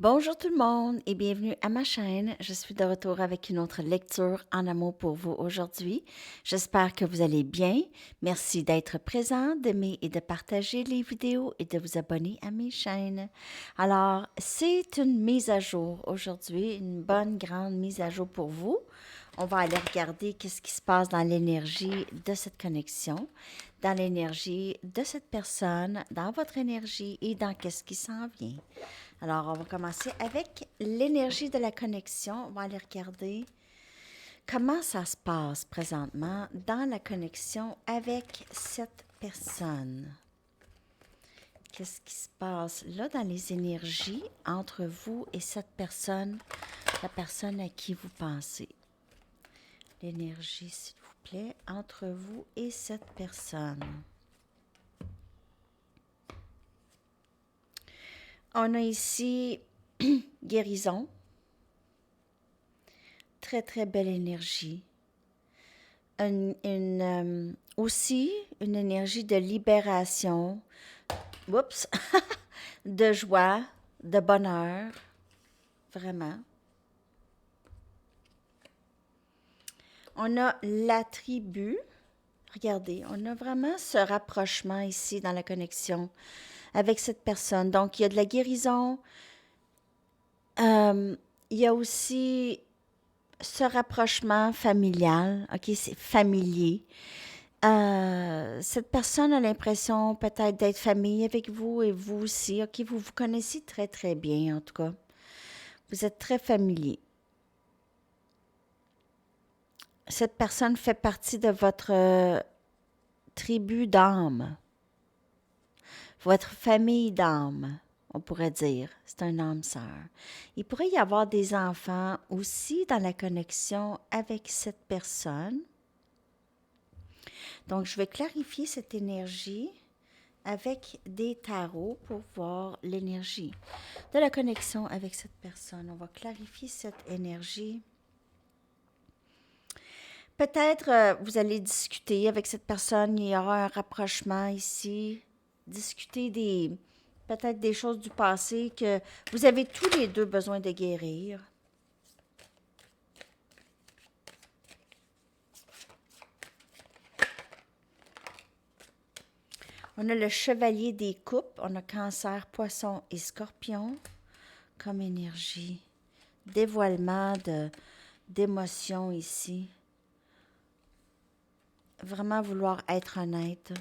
Bonjour tout le monde et bienvenue à ma chaîne. Je suis de retour avec une autre lecture en amour pour vous aujourd'hui. J'espère que vous allez bien. Merci d'être présent, d'aimer et de partager les vidéos et de vous abonner à mes chaînes. Alors, c'est une mise à jour aujourd'hui, une bonne grande mise à jour pour vous. On va aller regarder qu'est-ce qui se passe dans l'énergie de cette connexion, dans l'énergie de cette personne, dans votre énergie et dans qu'est-ce qui s'en vient. Alors, on va commencer avec l'énergie de la connexion. On va aller regarder comment ça se passe présentement dans la connexion avec cette personne. Qu'est-ce qui se passe là dans les énergies entre vous et cette personne, la personne à qui vous pensez? L'énergie, s'il vous plaît, entre vous et cette personne. On a ici guérison. Très, très belle énergie. Aussi une énergie de libération, oups, de joie, de bonheur, vraiment. On a la tribu. Regardez, on a vraiment ce rapprochement ici dans la connexion avec cette personne. Donc, il y a de la guérison. Il y a aussi ce rapprochement familial, ok, c'est familier. Cette personne a l'impression peut-être d'être famille avec vous et vous aussi, ok, vous vous connaissez très très bien en tout cas. Vous êtes très familier. Cette personne fait partie de votre tribu d'âme, votre famille d'âme, on pourrait dire. C'est un âme sœur. Il pourrait y avoir des enfants aussi dans la connexion avec cette personne. Donc, je vais clarifier cette énergie avec des tarots pour voir l'énergie de la connexion avec cette personne. On va clarifier cette énergie. Peut-être vous allez discuter avec cette personne, il y aura un rapprochement ici, discuter peut-être des choses du passé que vous avez tous les deux besoin de guérir. On a le chevalier des coupes, on a cancer, poisson et scorpion comme énergie. Dévoilement d'émotions ici. Vraiment vouloir être honnête.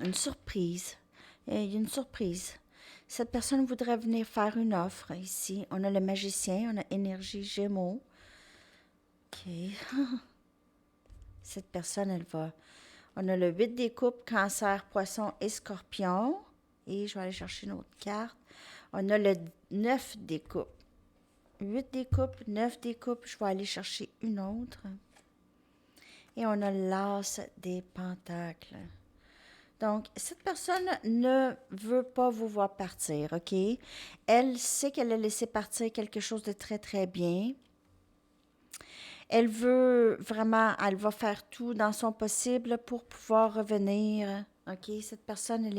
Une surprise. Il y a une surprise. Cette personne voudrait venir faire une offre ici. On a le magicien, on a énergie gémeaux. OK. Cette personne, elle va. On a le 8 des coupes, cancer, poisson et scorpion. Et je vais aller chercher une autre carte. On a le 9 des coupes. 8 des coupes, 9 des coupes. Je vais aller chercher une autre. Et on a l'as des pentacles. Donc, cette personne ne veut pas vous voir partir, OK? Elle sait qu'elle a laissé partir quelque chose de très, très bien. Elle veut vraiment, elle va faire tout dans son possible pour pouvoir revenir, OK? Cette personne,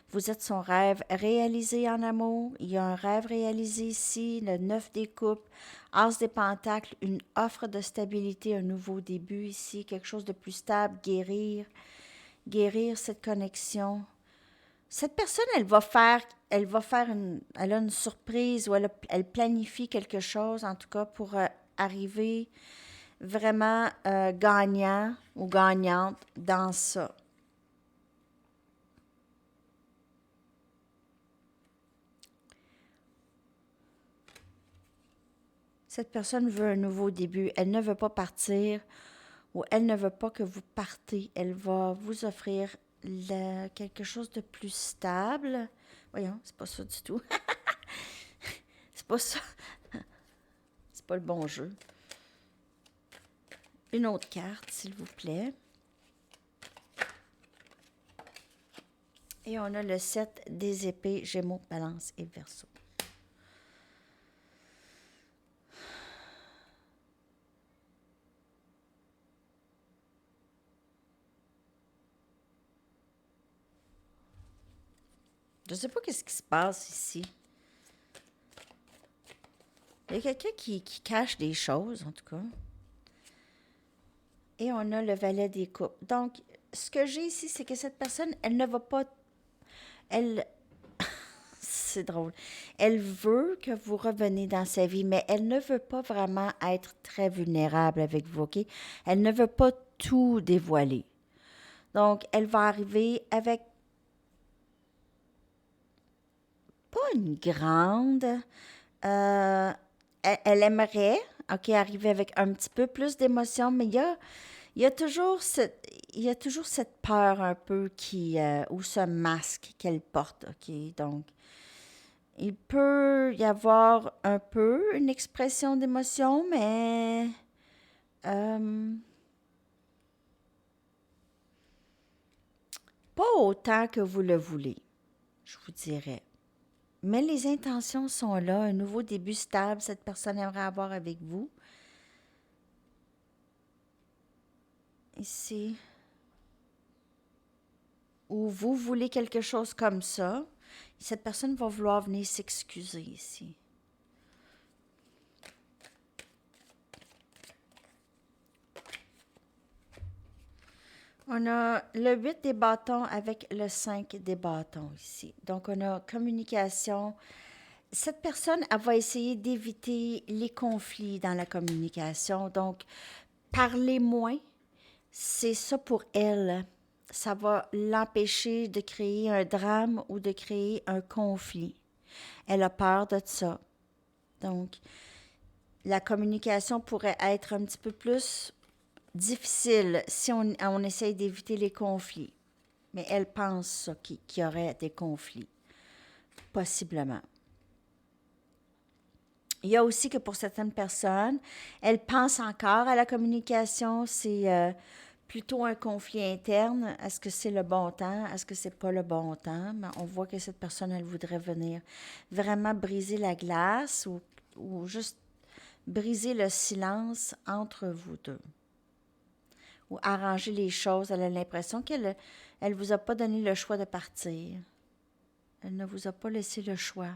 vous êtes son rêve réalisé en amour. Il y a un rêve réalisé ici, le 9 des coupes, as des pentacles, une offre de stabilité, un nouveau début ici, quelque chose de plus stable, guérir cette connexion. Cette personne, elle a une surprise ou elle planifie quelque chose, en tout cas, pour arriver vraiment gagnant ou gagnante dans ça. Cette personne veut un nouveau début. Elle ne veut pas partir ou elle ne veut pas que vous partez. Elle va vous offrir quelque chose de plus stable. Voyons, c'est pas ça du tout. C'est pas ça. C'est pas le bon jeu. Une autre carte, s'il vous plaît. Et on a le 7 des épées, Gémeaux, Balance et Verseau. Je ne sais pas qu'est-ce qui se passe ici. Il y a quelqu'un qui cache des choses, en tout cas. Et on a le valet des coupes. Donc, ce que j'ai ici, c'est que cette personne, elle ne va pas... Elle... c'est drôle. Elle veut que vous reveniez dans sa vie, mais elle ne veut pas vraiment être très vulnérable avec vous, OK? Elle ne veut pas tout dévoiler. Donc, elle va arriver avec pas une grande... elle aimerait, OK, arriver avec un petit peu plus d'émotion, mais il y a toujours cette peur un peu ou ce masque qu'elle porte, OK? Donc, il peut y avoir un peu une expression d'émotion, mais pas autant que vous le voulez, je vous dirais. Mais les intentions sont là, un nouveau début stable, cette personne aimerait avoir avec vous. Ici. Ou vous voulez quelque chose comme ça, cette personne va vouloir venir s'excuser ici. On a le 8 des bâtons avec le 5 des bâtons ici. Donc, on a communication. Cette personne, elle va essayer d'éviter les conflits dans la communication. Donc, parler moins, c'est ça pour elle. Ça va l'empêcher de créer un drame ou de créer un conflit. Elle a peur de ça. Donc, la communication pourrait être un petit peu plus difficile si on essaye d'éviter les conflits. Mais elle pense ça, qu'il y aurait des conflits, possiblement. Il y a aussi que pour certaines personnes, elles pensent encore à la communication, c'est plutôt un conflit interne. Est-ce que c'est le bon temps? Est-ce que c'est pas le bon temps? Mais on voit que cette personne, elle voudrait venir vraiment briser la glace ou juste briser le silence entre vous deux. Ou arranger les choses. Elle a l'impression qu'elle elle vous a pas donné le choix de partir. Elle ne vous a pas laissé le choix.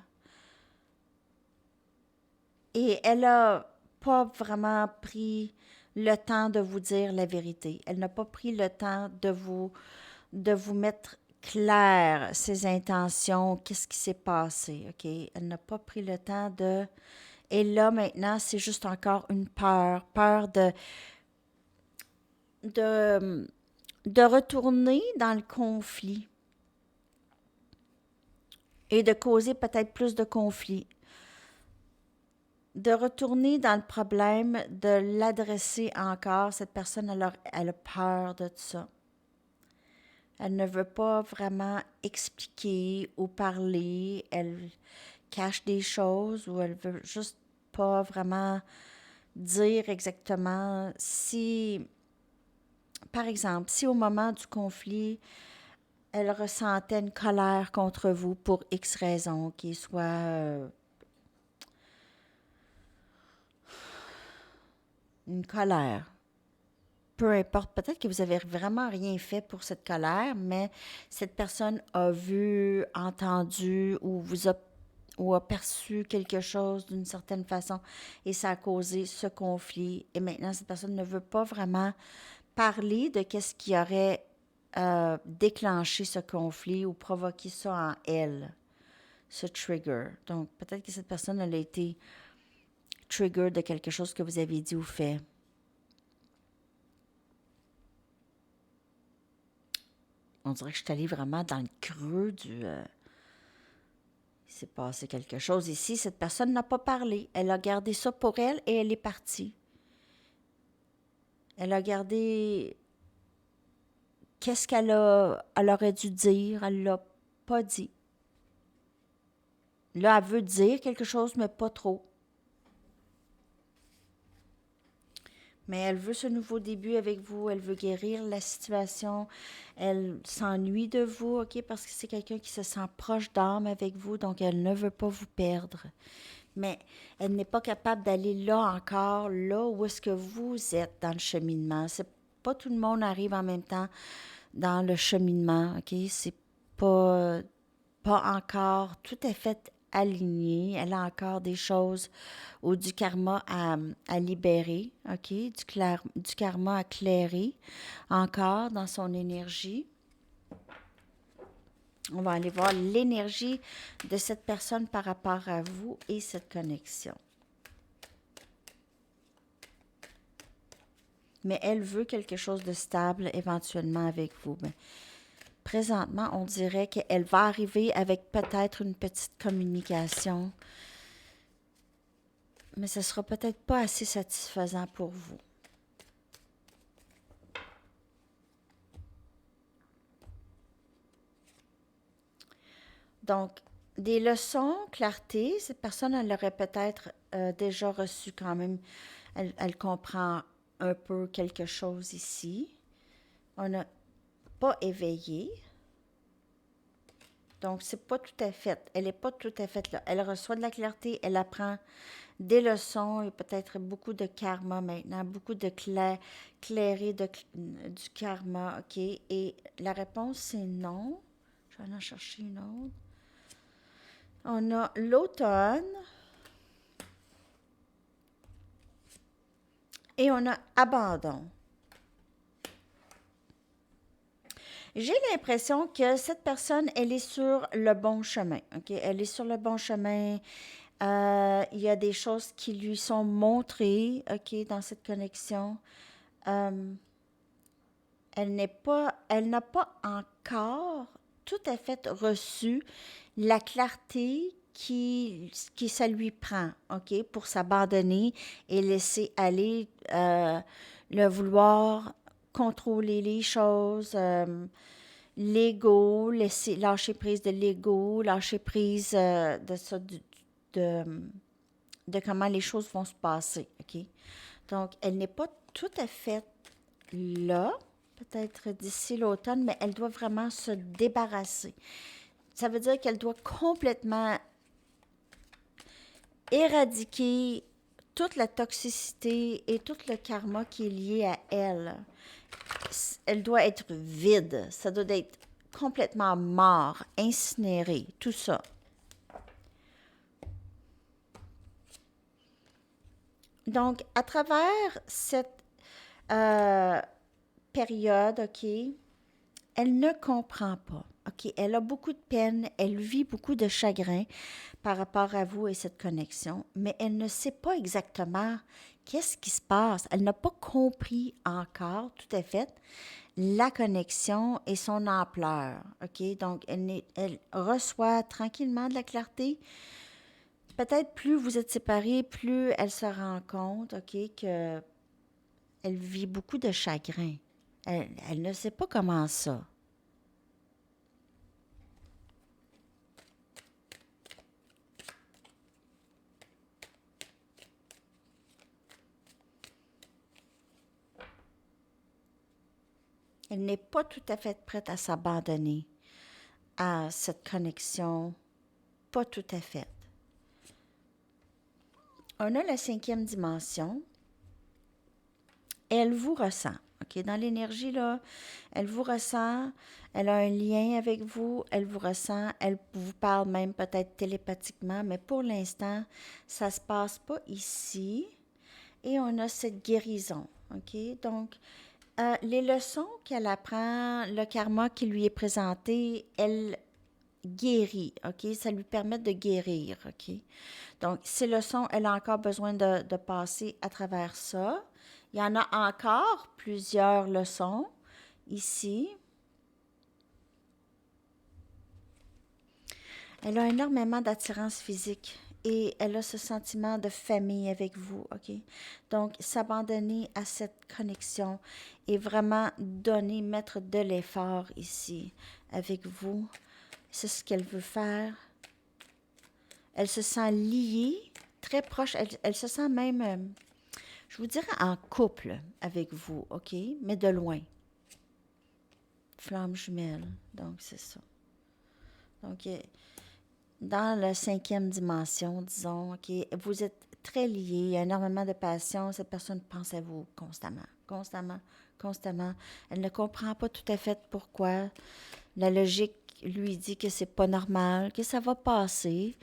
Et elle n'a pas vraiment pris le temps de vous dire la vérité. Elle n'a pas pris le temps de vous mettre clair ses intentions, qu'est-ce qui s'est passé, OK? Elle n'a pas pris le temps de... Et là, maintenant, c'est juste encore une peur de, de retourner dans le conflit et de causer peut-être plus de conflits. De retourner dans le problème, de l'adresser encore. Cette personne, elle a peur de ça. Elle ne veut pas vraiment expliquer ou parler. Elle cache des choses ou elle veut juste pas vraiment dire exactement si, par exemple, si au moment du conflit, elle ressentait une colère contre vous pour X raison, qu'il soit une colère. Peu importe, peut-être que vous avez vraiment rien fait pour cette colère, mais cette personne a vu, entendu ou a perçu quelque chose d'une certaine façon et ça a causé ce conflit. Et maintenant, cette personne ne veut pas vraiment parler de qu'est-ce qui aurait déclenché ce conflit ou provoqué ça en elle, ce trigger. Donc, peut-être que cette personne elle a été trigger de quelque chose que vous avez dit ou fait. On dirait que je suis allée vraiment dans le creux du... il s'est passé quelque chose ici. Cette personne n'a pas parlé. Elle a gardé ça pour elle et elle est partie. Elle a gardé... Qu'est-ce elle aurait dû dire? Elle l'a pas dit. Là, elle veut dire quelque chose, mais pas trop. Mais elle veut ce nouveau début avec vous, elle veut guérir la situation, elle s'ennuie de vous, OK, parce que c'est quelqu'un qui se sent proche d'âme avec vous, donc elle ne veut pas vous perdre. Mais elle n'est pas capable d'aller là encore, là où est-ce que vous êtes dans le cheminement. C'est pas tout le monde arrive en même temps dans le cheminement, OK? C'est pas pas encore tout à fait alignée. Elle a encore des choses ou du karma à libérer, OK? Du karma à clairer encore dans son énergie. On va aller voir l'énergie de cette personne par rapport à vous et cette connexion. Mais elle veut quelque chose de stable éventuellement avec vous. Mais présentement, on dirait qu'elle va arriver avec peut-être une petite communication, mais ce ne sera peut-être pas assez satisfaisant pour vous. Donc, des leçons, clarté, cette personne, elle l'aurait peut-être déjà reçu quand même. Elle comprend un peu quelque chose ici. On n'a pas éveillé. Donc, c'est pas tout à fait. Elle n'est pas tout à fait là. Elle reçoit de la clarté, elle apprend des leçons et peut-être beaucoup de karma maintenant, beaucoup de clairer du karma, OK? Et la réponse, c'est non. Je vais en chercher une autre. On a l'automne et on a abandon. J'ai l'impression que cette personne, elle est sur le bon chemin. OK? Elle est sur le bon chemin. Il y a des choses qui lui sont montrées, OK, dans cette connexion. Elle n'a pas encore tout à fait reçu la clarté qui ça lui prend, OK, pour s'abandonner et laisser aller le vouloir contrôler les choses, l'ego, lâcher prise de l'ego, lâcher prise de ça, de, de comment les choses vont se passer, OK? Donc, elle n'est pas tout à fait là, peut-être d'ici l'automne, mais elle doit vraiment se débarrasser. Ça veut dire qu'elle doit complètement éradiquer toute la toxicité et tout le karma qui est lié à elle. Elle doit être vide. Ça doit être complètement mort, incinéré, tout ça. Donc, à travers cette période, OK, elle ne comprend pas. OK, elle a beaucoup de peine, elle vit beaucoup de chagrin par rapport à vous et cette connexion, mais elle ne sait pas exactement qu'est-ce qui se passe. Elle n'a pas compris encore tout à fait la connexion et son ampleur. OK, donc elle reçoit tranquillement de la clarté. Peut-être plus vous êtes séparés, plus elle se rend compte, OK, que elle vit beaucoup de chagrin. Elle ne sait pas comment ça. Elle n'est pas tout à fait prête à s'abandonner à cette connexion. Pas tout à fait. On a la 5e dimension. Elle vous ressent. OK? Dans l'énergie, là, elle vous ressent. Elle a un lien avec vous. Elle vous ressent. Elle vous parle même peut-être télépathiquement, mais pour l'instant, ça ne se passe pas ici. Et on a cette guérison. OK? Donc, les leçons qu'elle apprend, le karma qui lui est présenté, elle guérit, OK? Ça lui permet de guérir, OK? Donc, ces leçons, elle a encore besoin de passer à travers ça. Il y en a encore plusieurs leçons ici. Elle a énormément d'attirance physique et elle a ce sentiment de famille avec vous, OK? Donc, s'abandonner à cette connexion et vraiment donner, mettre de l'effort ici avec vous. C'est ce qu'elle veut faire. Elle se sent liée, très proche. Elle se sent même, je vous dirais, en couple avec vous, OK? Mais de loin. Flamme jumelle, donc c'est ça. Donc, dans la 5e dimension, disons, OK, vous êtes très liés, il y a énormément de passion, cette personne pense à vous constamment, constamment, constamment. Elle ne comprend pas tout à fait pourquoi. La logique lui dit que c'est pas normal, que ça va passer.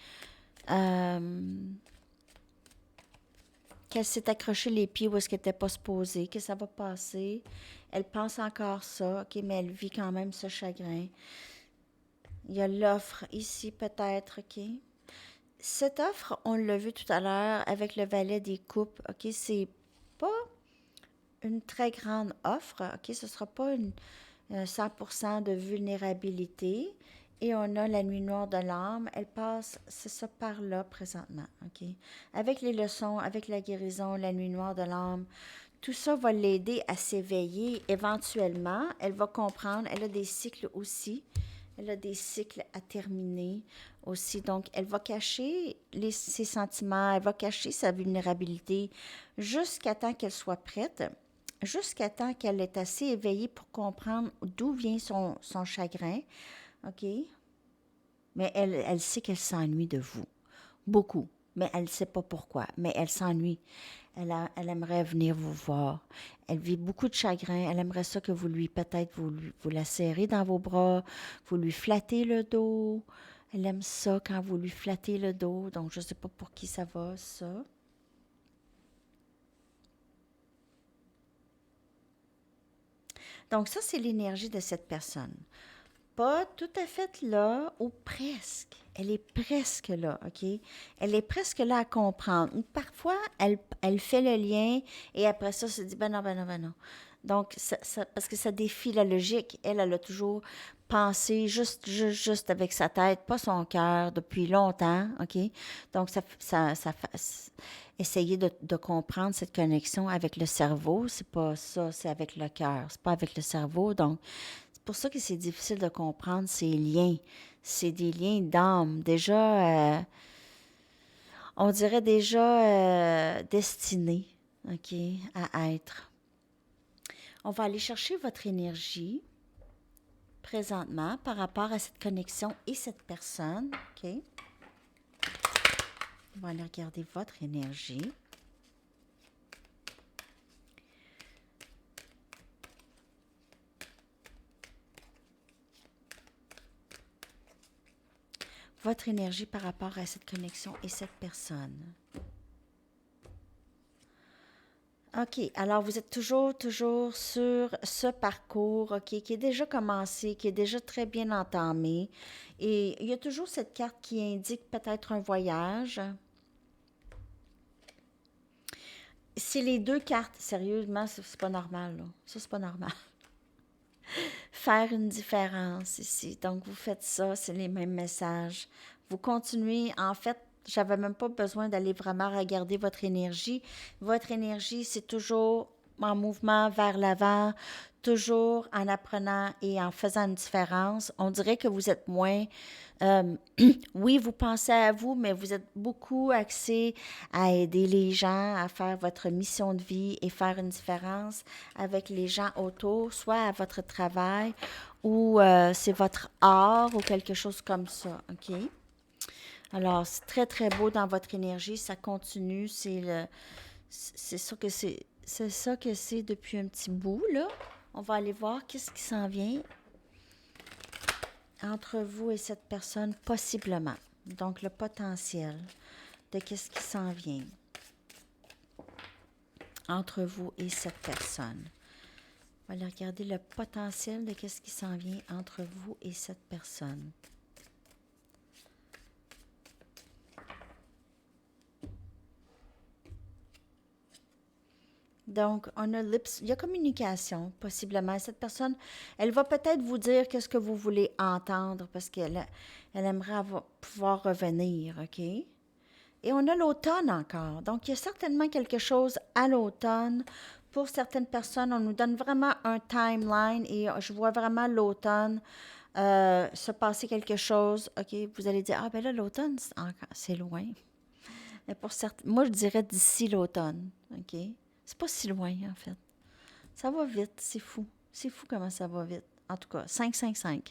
Qu'elle s'est accrochée les pieds où est-ce qu'elle n'était pas supposée, que ça va passer. Elle pense encore ça, OK, mais elle vit quand même ce chagrin. Il y a l'offre ici, peut-être, OK? Cette offre, on l'a vu tout à l'heure avec le valet des coupes, OK? C'est pas une très grande offre, OK? Ce ne sera pas une 100% de vulnérabilité. Et on a la nuit noire de l'âme. Elle passe, c'est ça, par là présentement, OK? Avec les leçons, avec la guérison, la nuit noire de l'âme, tout ça va l'aider à s'éveiller. Éventuellement, elle va comprendre, elle a des cycles aussi. Elle a des cycles à terminer aussi. Donc, elle va cacher ses sentiments, elle va cacher sa vulnérabilité jusqu'à temps qu'elle soit prête, jusqu'à temps qu'elle est assez éveillée pour comprendre d'où vient son chagrin. OK? Mais elle sait qu'elle s'ennuie de vous. Beaucoup. Mais elle ne sait pas pourquoi. Mais elle s'ennuie. Elle aimerait venir vous voir. Elle vit beaucoup de chagrin. Elle aimerait ça que vous lui, peut-être, vous la serrez dans vos bras, vous lui flattez le dos. Elle aime ça quand vous lui flattez le dos. Donc, je ne sais pas pour qui ça va, ça. Donc, ça, c'est l'énergie de cette personne. Pas tout à fait là, ou presque. Elle est presque là, OK? Elle est presque là à comprendre. Parfois, elle fait le lien et après ça, se dit, ben non, ben non, ben non. Donc, parce que ça défie la logique. Elle a toujours pensé juste avec sa tête, pas son cœur, depuis longtemps, OK? Donc, essayer de comprendre cette connexion avec le cerveau, c'est pas ça, c'est avec le cœur, c'est pas avec le cerveau. Donc, c'est pour ça que c'est difficile de comprendre ces liens. C'est des liens d'âme, déjà, on dirait déjà destinés, OK, à être. On va aller chercher votre énergie présentement par rapport à cette connexion et cette personne, OK? On va aller regarder votre énergie. Votre énergie par rapport à cette connexion et cette personne. OK. Alors, vous êtes toujours sur ce parcours, OK, qui est déjà commencé, qui est déjà très bien entamé. Et il y a toujours cette carte qui indique peut-être un voyage. C'est les deux cartes, sérieusement, c'est pas normal, là. Ça, c'est pas normal. Faire une différence ici. Donc, vous faites ça, c'est les mêmes messages. Vous continuez, en fait, j'avais même pas besoin d'aller vraiment regarder votre énergie. Votre énergie, c'est toujours en mouvement vers l'avant, toujours en apprenant et en faisant une différence. On dirait que vous êtes moins... euh, oui, vous pensez à vous, mais vous êtes beaucoup axé à aider les gens, à faire votre mission de vie et faire une différence avec les gens autour, soit à votre travail ou c'est votre art ou quelque chose comme ça, OK? Alors, c'est très, très beau dans votre énergie. Ça continue. C'est ça que c'est ça que c'est depuis un petit bout, là. On va aller voir qu'est-ce qui s'en vient entre vous et cette personne, possiblement. Donc, le potentiel de qu'est-ce qui s'en vient entre vous et cette personne. On va aller regarder le potentiel de qu'est-ce qui s'en vient entre vous et cette personne. Donc, on a il y a communication, possiblement. Cette personne, elle va peut-être vous dire qu'est-ce que vous voulez entendre parce elle aimerait pouvoir revenir, OK? Et on a l'automne encore. Donc, il y a certainement quelque chose à l'automne. Pour certaines personnes, on nous donne vraiment un timeline et je vois vraiment l'automne se passer quelque chose. OK, vous allez dire, ah ben là, l'automne, c'est loin. Mais pour certains, moi, je dirais d'ici l'automne, OK? C'est pas si loin, en fait. Ça va vite, c'est fou. C'est fou comment ça va vite. En tout cas, 5-5-5.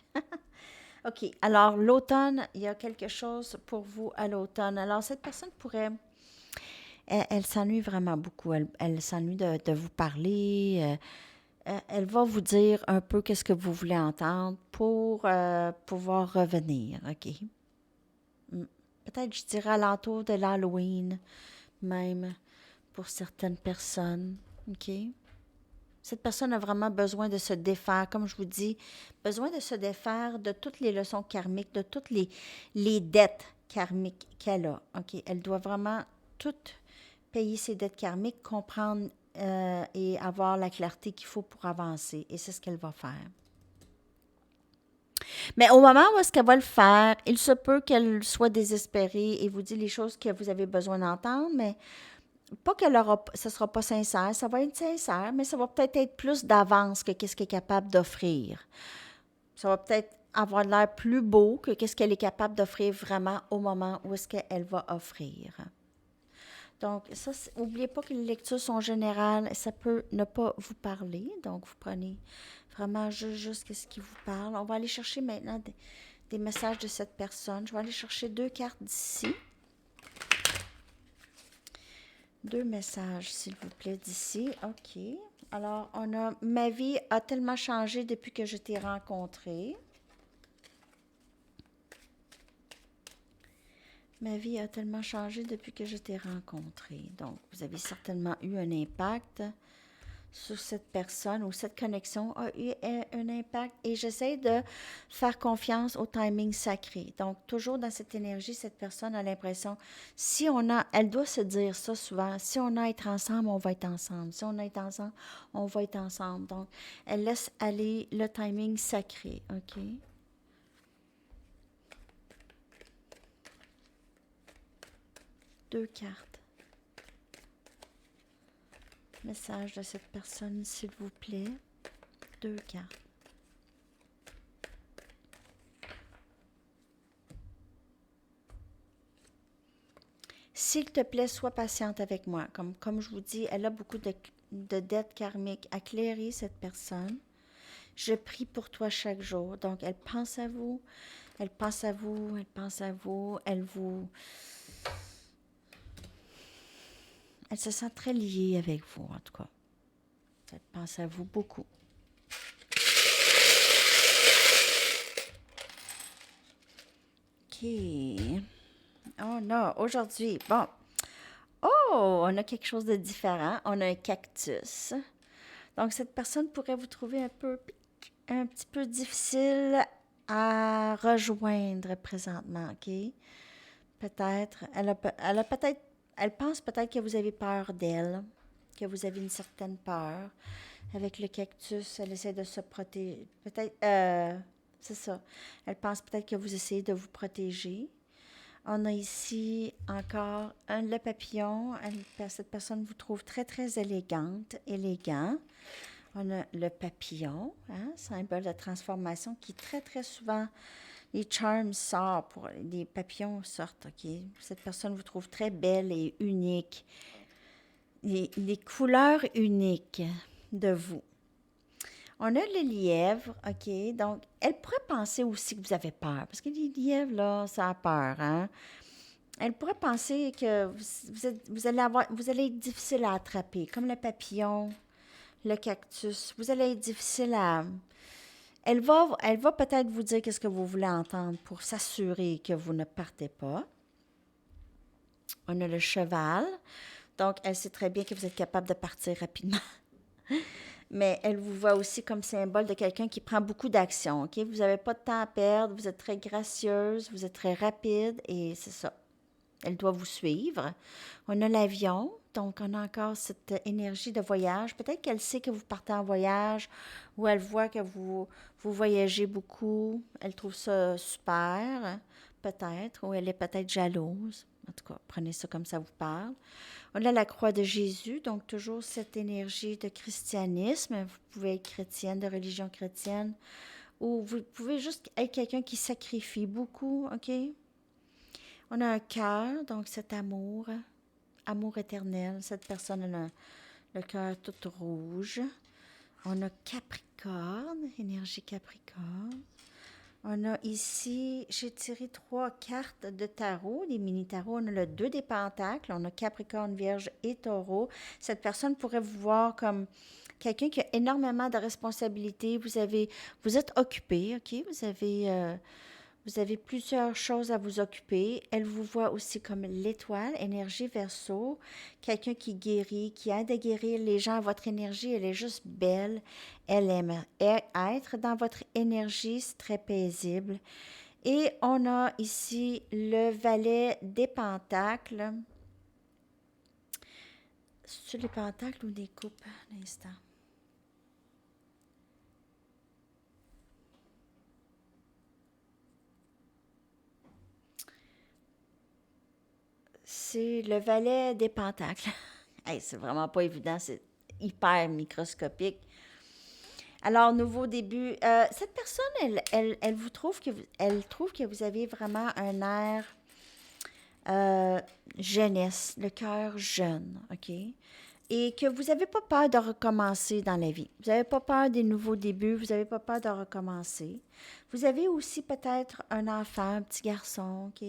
OK. Alors, l'automne, il y a quelque chose pour vous à l'automne. Alors, cette personne pourrait... Elle s'ennuie vraiment beaucoup. Elle s'ennuie de vous parler. elle va vous dire un peu qu'est-ce que vous voulez entendre pour pouvoir revenir, OK? Mm. Peut-être, je dirais, alentour de l'Halloween, même, pour certaines personnes, OK? Cette personne a vraiment besoin de se défaire, comme je vous dis, besoin de se défaire de toutes les leçons karmiques, de toutes les dettes karmiques qu'elle a, OK? Elle doit vraiment toutes payer ses dettes karmiques, comprendre et avoir la clarté qu'il faut pour avancer. Et c'est ce qu'elle va faire. Mais au moment où est-ce qu'elle va le faire, il se peut qu'elle soit désespérée et vous dit les choses que vous avez besoin d'entendre, mais pas qu'elle aura, ça sera pas sincère, ça va être sincère, mais ça va peut-être être plus d'avance que qu'est-ce qu'elle est capable d'offrir. Ça va peut-être avoir l'air plus beau que qu'est-ce qu'elle est capable d'offrir vraiment au moment où est-ce qu'elle va offrir. Donc, ça, n'oubliez pas que les lectures sont générales, ça peut ne pas vous parler. Donc, vous prenez vraiment juste ce qui vous parle. On va aller chercher maintenant des messages de cette personne. Je vais aller chercher 2 cartes d'ici. 2 messages, s'il vous plaît, d'ici. OK. Alors, on a « Ma vie a tellement changé depuis que je t'ai rencontré. » Ma vie a tellement changé depuis que je t'ai rencontré. Donc, vous avez certainement eu un impact sur cette personne ou cette connexion a eu un impact. Et j'essaie de faire confiance au timing sacré. Donc, toujours dans cette énergie, cette personne a l'impression, si on a, elle doit se dire ça souvent, si on a à être ensemble, on va être ensemble. Si on a à être ensemble, on va être ensemble. Donc, elle laisse aller le timing sacré. OK? Deux cartes. Message de cette personne, s'il vous plaît. 2 cartes. S'il te plaît, sois patiente avec moi. Comme je vous dis, elle a beaucoup de dettes karmiques. Éclairez cette personne. Je prie pour toi chaque jour. Donc, elle pense à vous. Elle pense à vous. Elle pense à vous. Elle se sent très liée avec vous, en tout cas. Elle pense à vous beaucoup. OK. Oh non, aujourd'hui, bon. Oh, on a quelque chose de différent. On a un cactus. Donc, cette personne pourrait vous trouver un petit peu difficile à rejoindre présentement, OK? Peut-être. Elle a peut-être, elle pense peut-être que vous avez peur d'elle, que vous avez une certaine peur. Avec le cactus, elle essaie de se protéger. Peut-être, c'est ça. Elle pense peut-être que vous essayez de vous protéger. On a ici encore le papillon. Cette personne vous trouve très, très élégant. On a le papillon, hein, symbole de transformation qui très, très souvent, les charms sortent, les papillons sortent, OK? Cette personne vous trouve très belle et unique. Les couleurs uniques de vous. On a le lièvre, OK? Donc, elle pourrait penser aussi que vous avez peur, parce que les lièvres, là, ça a peur, hein? Elle pourrait penser que vous allez être difficile à attraper, comme le papillon, le cactus. Vous allez être difficile à... Elle va peut-être vous dire qu'est-ce que vous voulez entendre pour s'assurer que vous ne partez pas. On a le cheval. Donc, elle sait très bien que vous êtes capable de partir rapidement. Mais elle vous voit aussi comme symbole de quelqu'un qui prend beaucoup d'action, OK? Vous n'avez pas de temps à perdre, vous êtes très gracieuse, vous êtes très rapide et c'est ça. Elle doit vous suivre. On a l'avion, donc on a encore cette énergie de voyage. Peut-être qu'elle sait que vous partez en voyage ou elle voit que vous voyagez beaucoup. Elle trouve ça super, peut-être, ou elle est peut-être jalouse. En tout cas, prenez ça comme ça vous parle. On a la croix de Jésus, donc toujours cette énergie de christianisme. Vous pouvez être chrétienne, de religion chrétienne, ou vous pouvez juste être quelqu'un qui sacrifie beaucoup, OK? On a un cœur, donc cet amour éternel. Cette personne a le cœur tout rouge. On a Capricorne, énergie Capricorne. On a ici, j'ai tiré 3 cartes de tarot, des mini-tarots. On a le 2 des pentacles, on a Capricorne, Vierge et Taureau. Cette personne pourrait vous voir comme quelqu'un qui a énormément de responsabilités. Vous êtes occupé, OK? Vous avez plusieurs choses à vous occuper. Elle vous voit aussi comme l'étoile, énergie Verseau, quelqu'un qui guérit, qui aide à guérir les gens. Votre énergie, elle est juste belle. Elle aime être dans votre énergie, c'est très paisible. Et on a ici le valet des pentacles. C'est les pentacles ou des coupes? Un instant. C'est le valet des pentacles. Hey, c'est vraiment pas évident, c'est hyper microscopique. Alors, nouveau début. Cette personne, elle vous trouve elle trouve que vous avez vraiment un air jeunesse, le cœur jeune, OK? Et que vous n'avez pas peur de recommencer dans la vie. Vous n'avez pas peur des nouveaux débuts, vous n'avez pas peur de recommencer. Vous avez aussi peut-être un enfant, un petit garçon, OK?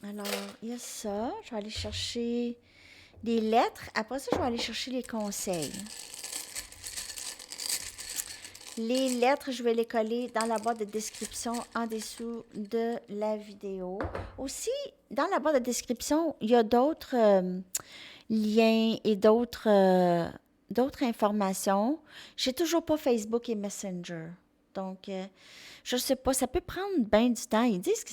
Alors, il y a ça. Je vais aller chercher des lettres. Après ça, je vais aller chercher les conseils. Les lettres, je vais les coller dans la boîte de description en dessous de la vidéo. Aussi, dans la boîte de description, il y a d'autres liens et d'autres informations. J'ai toujours pas Facebook et Messenger. Donc, je ne sais pas, ça peut prendre bien du temps. Ils disent que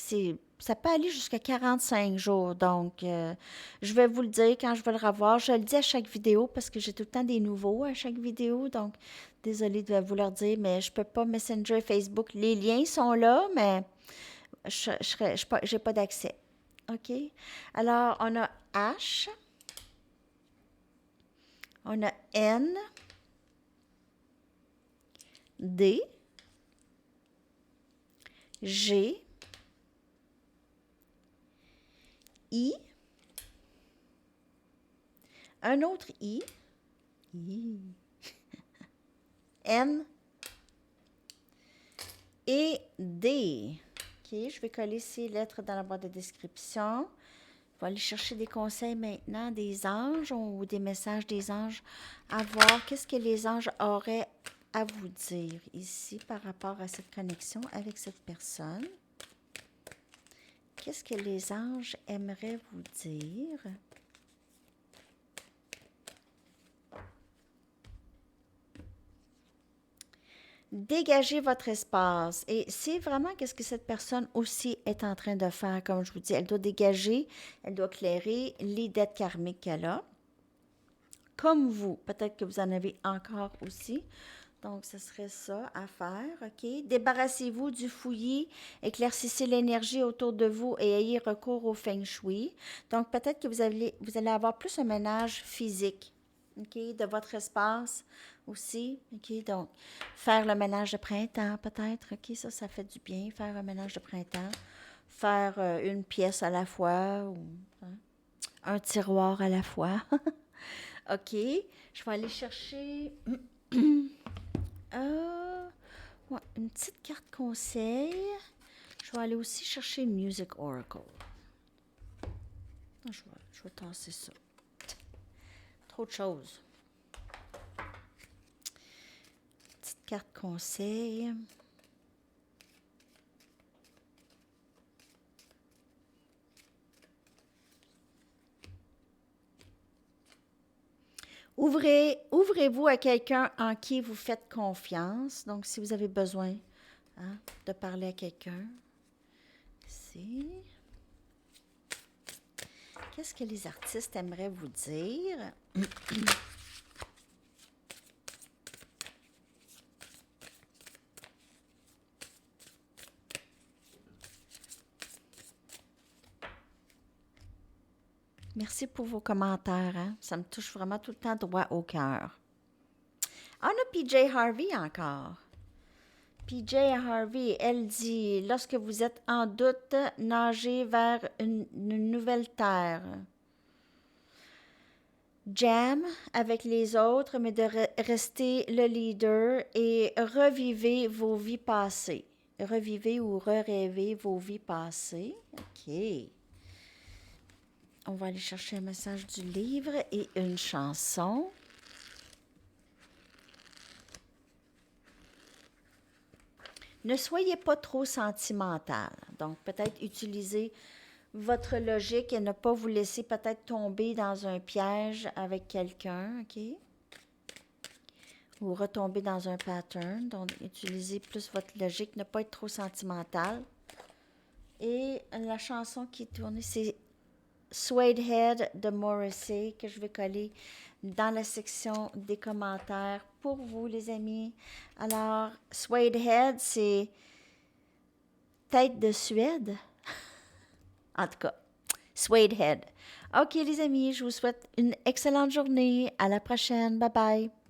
ça peut aller jusqu'à 45 jours. Donc, je vais vous le dire quand je vais le revoir. Je le dis à chaque vidéo parce que j'ai tout le temps des nouveaux à chaque vidéo. Donc, désolée de vous leur dire, mais je peux pas Messenger, Facebook. Les liens sont là, mais j'ai pas d'accès. OK? Alors, on a H, on a N, D, G, I, un autre I, N et D. OK, je vais coller ces lettres dans la boîte de description. Je vais aller chercher des conseils maintenant des anges ou des messages des anges à voir qu'est-ce que les anges auraient à vous dire ici par rapport à cette connexion avec cette personne. Qu'est-ce que les anges aimeraient vous dire? Dégagez votre espace. Et c'est vraiment qu'est-ce que cette personne aussi est en train de faire. Comme je vous dis, elle doit dégager, elle doit clairer les dettes karmiques qu'elle a. Comme vous, peut-être que vous en avez encore aussi. Donc, ce serait ça à faire, OK? Débarrassez-vous du fouillis, éclaircissez l'énergie autour de vous et ayez recours au feng shui. Donc, peut-être que vous allez avoir plus un ménage physique, OK, de votre espace aussi, OK? Donc, faire le ménage de printemps, peut-être, OK? Ça fait du bien, faire un ménage de printemps. Faire une pièce à la fois ou un tiroir à la fois. OK, je vais aller chercher... ouais, une petite carte conseil. Je vais aller aussi chercher une Music Oracle. Je vais tasser ça. Trop de choses. Petite carte conseil. Ouvrez-vous à quelqu'un en qui vous faites confiance. Donc, si vous avez besoin de parler à quelqu'un. Ici. Qu'est-ce que les artistes aimeraient vous dire? Merci pour vos commentaires. Hein? Ça me touche vraiment tout le temps droit au cœur. On a PJ Harvey encore. PJ Harvey, elle dit, lorsque vous êtes en doute, nagez vers une nouvelle terre. jam avec les autres, mais de rester le leader et revivez vos vies passées. Revivez ou rêvez vos vies passées. OK. On va aller chercher un message du livre et une chanson. Ne soyez pas trop sentimental. Donc, peut-être utiliser votre logique et ne pas vous laisser peut-être tomber dans un piège avec quelqu'un, OK? Ou retomber dans un pattern. Donc, utilisez plus votre logique, ne pas être trop sentimental. Et la chanson qui est tournée, c'est Suede Head de Morrissey, que je vais coller dans la section des commentaires pour vous, les amis. Alors, Suede Head, c'est tête de Suède. En tout cas, Suede Head. OK, les amis, je vous souhaite une excellente journée. À la prochaine. Bye bye.